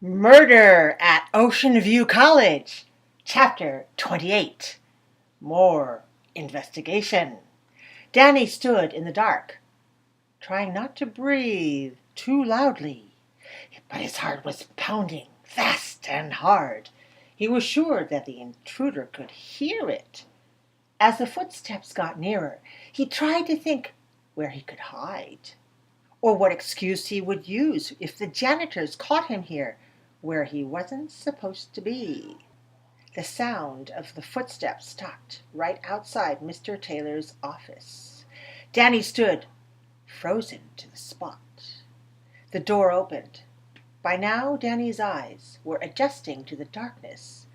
Murder at Ocean View College, Chapter 28. More investigation. Danny stood in the dark, trying not to breathe too loudly, but his heart was pounding fast and hard. He was sure that the intruder could hear it. As the footsteps got nearer, he tried to think where he could hide, or what excuse he would use if the janitors caught him here, where he wasn't supposed to be. The sound of the footsteps stopped right outside Mr. Taylor's office. Danny stood, frozen to the spot. The door opened. By now, Danny's eyes were adjusting to the darkness,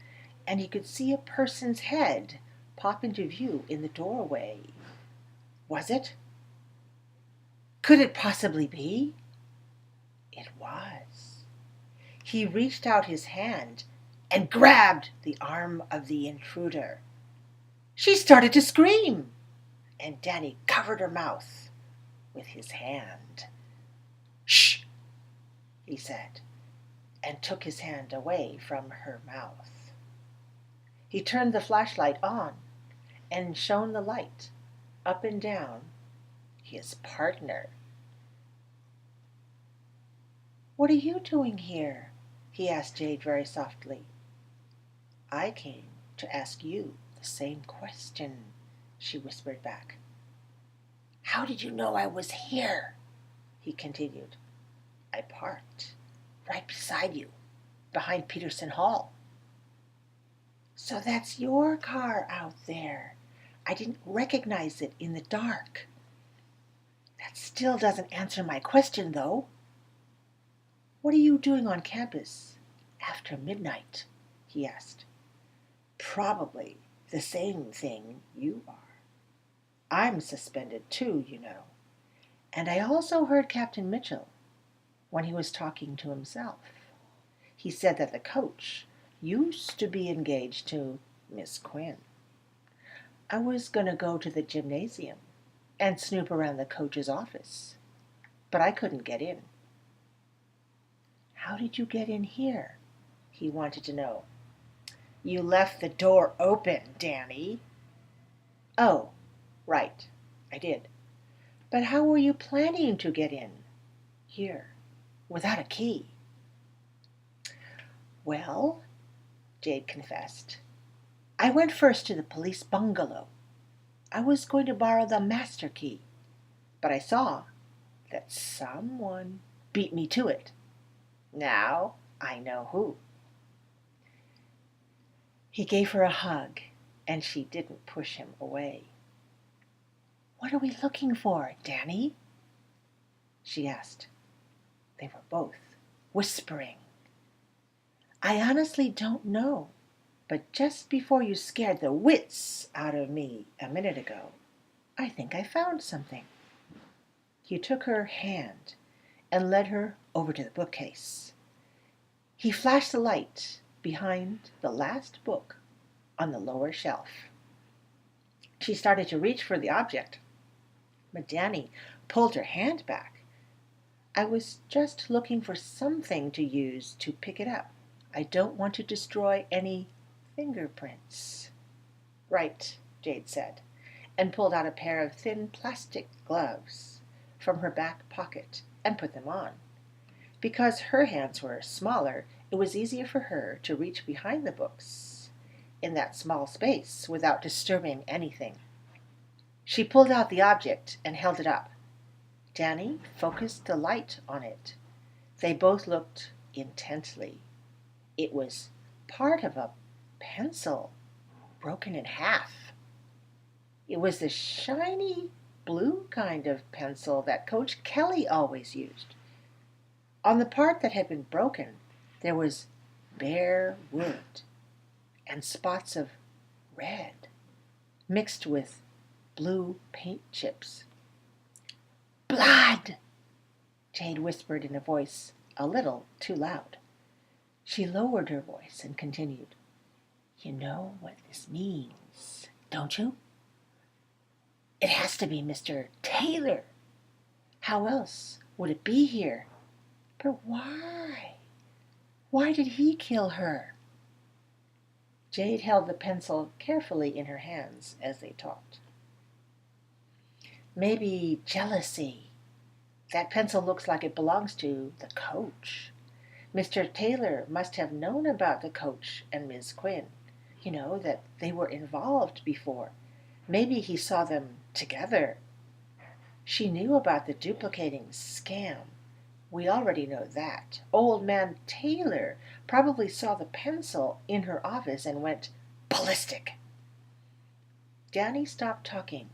and he could see a person's head pop into view in the doorway. Was it? Could it possibly be? It was. He reached out his hand and grabbed the arm of the intruder. She started to scream, and Danny covered her mouth with his hand. "Shh," he said, and took his hand away from her mouth. He turned the flashlight on and shone the light up and down his partner. "What are you doing here?" he asked Jade very softly. "I came to ask you the same question," she whispered back. "How did you know I was here?" he continued. "I parked right beside you, behind Peterson Hall." "So that's your car out there. I didn't recognize it in the dark." "That still doesn't answer my question, though. What are you doing on campus after midnight?" he asked. "Probably the same thing you are. I'm suspended too, you know. And I also heard Captain Mitchell when he was talking to himself. He said that the coach used to be engaged to Miss Quinn. I was going to go to the gymnasium and snoop around the coach's office, but I couldn't get in." "How did you get in here?" he wanted to know. "You left the door open, Danny." "Oh, right, I did. But how were you planning to get in here without a key?" "Well," Jade confessed, "I went first to the police bungalow. I was going to borrow the master key, but I saw that someone beat me to it. Now I know who." He gave her a hug, and she didn't push him away. "What are we looking for, Danny?" she asked. They were both whispering. "I honestly don't know, but just before you scared the wits out of me a minute ago, I think I found something." He took her hand and led her over to the bookcase. He flashed the light behind the last book on the lower shelf. She started to reach for the object, but Danny pulled her hand back. "I was just looking for something to use to pick it up. I don't want to destroy any fingerprints." "Right," Jade said, and pulled out a pair of thin plastic gloves from her back pocket and put them on. Because her hands were smaller, it was easier for her to reach behind the books in that small space without disturbing anything. She pulled out the object and held it up. Danny focused the light on it. They both looked intently. It was part of a pencil, broken in half. It was the shiny blue kind of pencil that Coach Kelly always used. On the part that had been broken, there was bare wood and spots of red mixed with blue paint chips. "Blood!" Jade whispered in a voice a little too loud. She lowered her voice and continued, "You know what this means, don't you? It has to be Mr. Taylor. How else would it be here? But why? Why did he kill her? Jade held the pencil carefully in her hands as they talked. Maybe jealousy. That pencil looks like it belongs to the coach. Mr. Taylor must have known about the coach and Miss Quinn. You know, that they were involved before. Maybe he saw them together. She knew about the duplicating scam. We already know that. Old man Taylor probably saw the pencil in her office and went ballistic. Danny stopped talking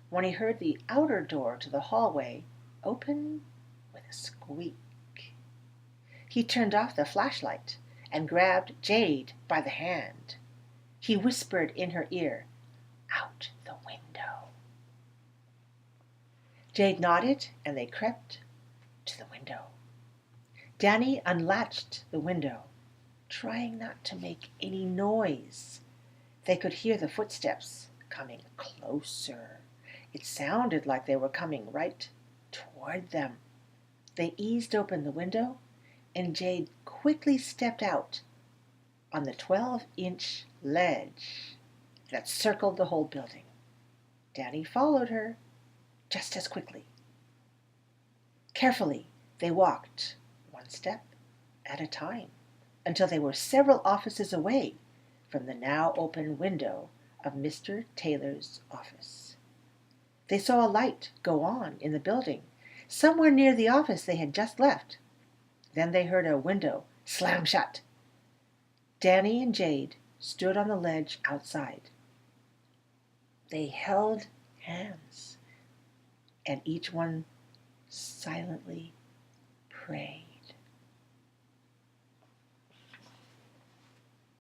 when he heard the outer door to the hallway open with a squeak. He turned off the flashlight and grabbed Jade by the hand. He whispered in her ear, "Out the window." Jade nodded, and they crept to the window. Danny unlatched the window, trying not to make any noise. They could hear the footsteps coming closer. It sounded like they were coming right toward them. They eased open the window, and Jade quickly stepped out on the 12-inch ledge that circled the whole building. Danny followed her just as quickly. Carefully, they walked one step at a time until they were several offices away from the now open window of Mr. Taylor's office. They saw a light go on in the building, somewhere near the office they had just left. Then they heard a window slam shut. Danny and Jade stood on the ledge outside. They held hands, and each one silently prayed.